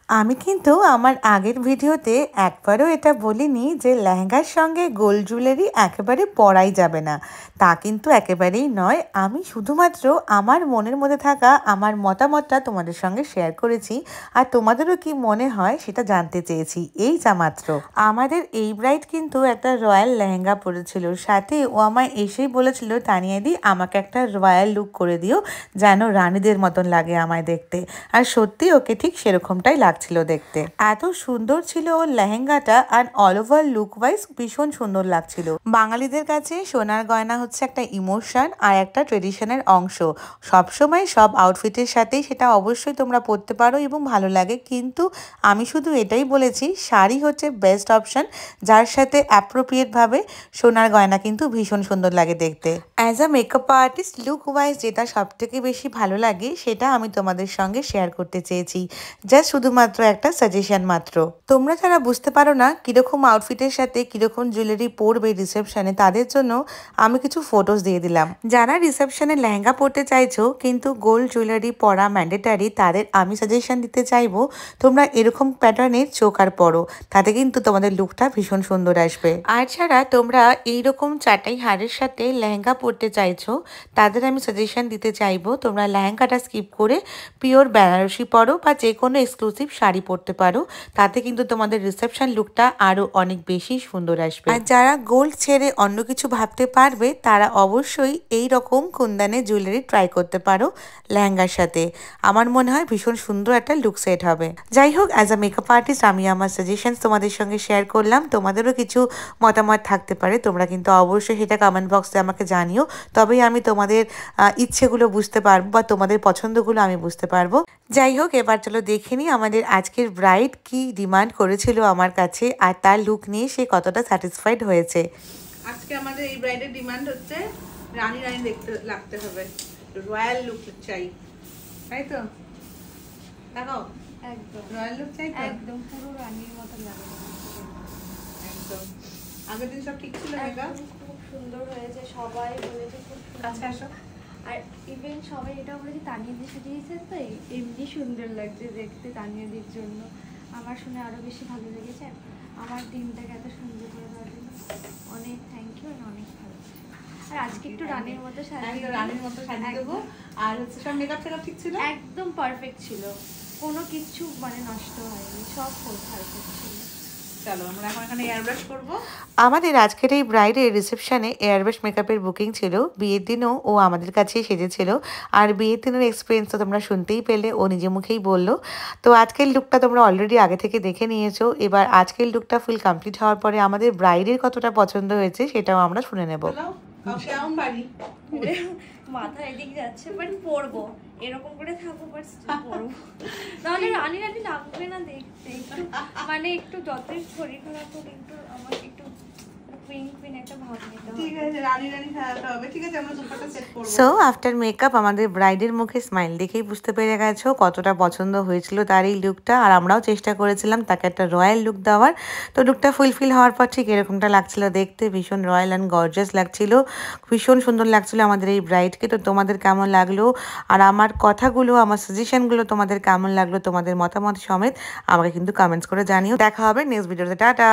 আমি কিন্তু আমার আগের ভিডিওতে একবারও এটা বলিনি যে লেহেঙ্গার সঙ্গে গোল্ড জুয়েলারি একেবারে পরাই যাবে না। তা কিন্তু একেবারেই নয়। আমি শুধুমাত্র আমার মনের মধ্যে থাকা আমার মতামতটা তোমাদের সঙ্গে শেয়ার করেছি। আর তোমাদেরও কি মনে হয় সেটা জানতে চেয়েছি। এই যা মাত্র আমাদের এই ব্রাইড কিন্তু একটা রয়্যাল লেহেঙ্গা পরেছিল, সাথে ও আমায় এসেই বলেছিল, তানিয়াদি আমাকে একটা রয়্যাল লুক করে দিও, যেন রানীদের মতন লাগে আমায় দেখতে। আর সত্যি ওকে ঠিক সেরকমটাই লাগছিল দেখতে। এত সুন্দর ছিল ওর লেহেঙ্গাটা, আর অল ওভার লুক ওয়াইজ ভীষণ সুন্দর লাগছিল। বাঙালিদের কাছে সোনার গয়না হচ্ছে একটা ইমোশন আর একটা ট্রেডিশনের অংশ। সবসময় সব আউটফিটের সাথেই সেটা অবশ্যই তোমরা পরতে পারো এবং ভালো লাগে, কিন্তু আমি শুধু এটাই বলেছি শাড়ি হচ্ছে বেস্ট অপশন, যার সাথে অ্যাপ্রোপ্রিয়েটভাবে সোনার গয়না কিন্তু ভীষণ সুন্দর লাগে দেখতে। As a makeup artist look wise যেটা সব থেকে বেশি ভালো লাগে সেটা আমি তোমাদের সঙ্গে শেয়ার করতে চেয়েছি। জাস্ট শুধুমাত্র একটা সাজেশন মাত্র। তোমরা যারা বুঝতে পারো না কীরকম আউটফিটের সাথে কীরকম জুয়েলারি পরবে রিসেপশনে, তাদের জন্য আমি কিছু ফটোস দিয়ে দিলাম। যারা রিসেপশনে লেহেঙ্গা পরতে চাইছো কিন্তু গোল্ড জুয়েলারি পরা ম্যান্ডেটারি, তাদের আমি সাজেশন দিতে চাইবো তোমরা এরকম প্যাটার্নের চোকার পরো, তাতে কিন্তু তোমাদের লুকটা ভীষণ সুন্দর আসবে। আর যারা তোমরা এইরকম চাটাই হারের সাথে লেহেঙ্গা পরতে চাইছো, তাদের আমি সাজেশন দিতে চাইবো তোমরা লেহেঙ্গাটা স্কিপ করে পিওর বেনারসি পরো বা যে কোনো এক্সক্লুসিভ শাড়ি পরতে পারো, তাতে কিন্তু তোমাদের রিসেপশন লুকটা আরও অনেক বেশি সুন্দর আসবে। আর যারা গোল্ড ছেড়ে অন্য কিছু ভাবতে পারবে তারা অবশ্যই এই রকম কুন্দনের জুয়েলারি ট্রাই করতে পারো লেহেঙ্গার সাথে। আমার মনে হয় ভীষণ সুন্দর একটা লুক সেট হবে। যাই হোক, অ্যাজ আ মেকআপ আর্টিস্ট আমি আমার সাজেশনস তোমাদের সঙ্গে শেয়ার করলাম। তোমাদেরও কিছু মতামত থাকতে পারে, তোমরা কিন্তু অবশ্যই সেটা কমেন্ট বক্সে আমাকে জানিও, তবেই আমি তোমাদের ইচ্ছেগুলো বুঝতে পারবো বা তোমাদের পছন্দগুলো আমি বুঝতে পারবো। যাই হোক, এবার চলো দেখে নিই আমাদের আজকের ব্রাইড কি ডিমান্ড করেছিল আমার কাছে, আর তার লুক নিয়ে সে কতটা স্যাটিসফাইড হয়েছে। আজকে আমাদের এই ব্রাইডের ডিমান্ড হচ্ছে রানী রানী দেখতে লাগতে হবে, রয়্যাল লুক চাই, তাই তো? দেখো একদম রয়্যাল লুক চাই তো, একদম পুরো রানীর মতো লাগে। একদম আগের দিন সব ঠিক ছিল, মেকআপ খুব সুন্দর হয়েছে, সবাই বলেছে খুব কাছে আসো। আর ইভেন সবাই এটা বলেছে তানিয়াদি সাজিয়েছে, তো এমনি সুন্দর লাগছে দেখতে তানিয়াদির জন্য। আমার শুনে আরো বেশি ভালো লেগেছে। আমার দিনটাকে এত সুন্দর করে দেওয়ার জন্য অনেক থ্যাংক ইউ, অনেক ভালো। আর আজকে একটু রানীর মতো সাজিয়ে, রানীর মতো সাজিয়ে দেবো। আর হচ্ছে সব মেকআপ টেকআপ ঠিক ছিল, একদম পারফেক্ট ছিল, কোনো কিছু মানে নষ্ট হয়নি, সব পারফেক্ট ছিল। চলো আমরা এখন এখানে এয়ারব্রাশ করব। আমাদের আজকের এই ব্রাইডের রিসেপশনে এয়ারব্রাশ মেকআপের বুকিং ছিল। বিয়ের দিনও ও আমাদের কাছেই সেজেছিল, আর বিয়ের দিনের এক্সপিরিয়েন্স তো তোমরা শুনতেই পেলে, ও নিজে মুখেই বললো। তো আজকের লুকটা তোমরা অলরেডি আগে থেকে দেখে নিয়েছো। এবার আজকের লুকটা ফুল কমপ্লিট হওয়ার পরে আমাদের ব্রাইডের কতটা পছন্দ হয়েছে সেটাও আমরা শুনে নেব। কেমন বাড়ি মাথা এদিক যাচ্ছে, বাট পরবো, এরকম করে থাকবো, বাট পরবো, নাহলে রানী রানী লাগবে না দেখতে। একটু মানে একটু যতই শরীর খারাপ হোক, একটু আমাকে একটু সো আফটার মেকআপ আমাদের ব্রাইডের মুখে স্মাইল দেখেই বুঝতে পেরে গেছো কতটা পছন্দ হয়েছিল তার এই লুকটা। আর আমরাও চেষ্টা করেছিলাম তাকে একটা রয়্যাল লুক দেওয়ার। তো লুকটা ফুলফিল হওয়ার পর ঠিক এরকমটা লাগছিল দেখতে, ভীষণ রয়্যাল অ্যান্ড গর্জাস লাগছিল, ভীষণ সুন্দর লাগছিল আমাদের এই ব্রাইডকে। তো তোমাদের কেমন লাগলো, আর আমার কথাগুলো, আমার সাজেশনগুলো তোমাদের কেমন লাগলো, তোমাদের মতামত সমেত আমাকে কিন্তু কমেন্টস করে জানিও। দেখা হবে নেক্সট ভিডিওতে। টাটা।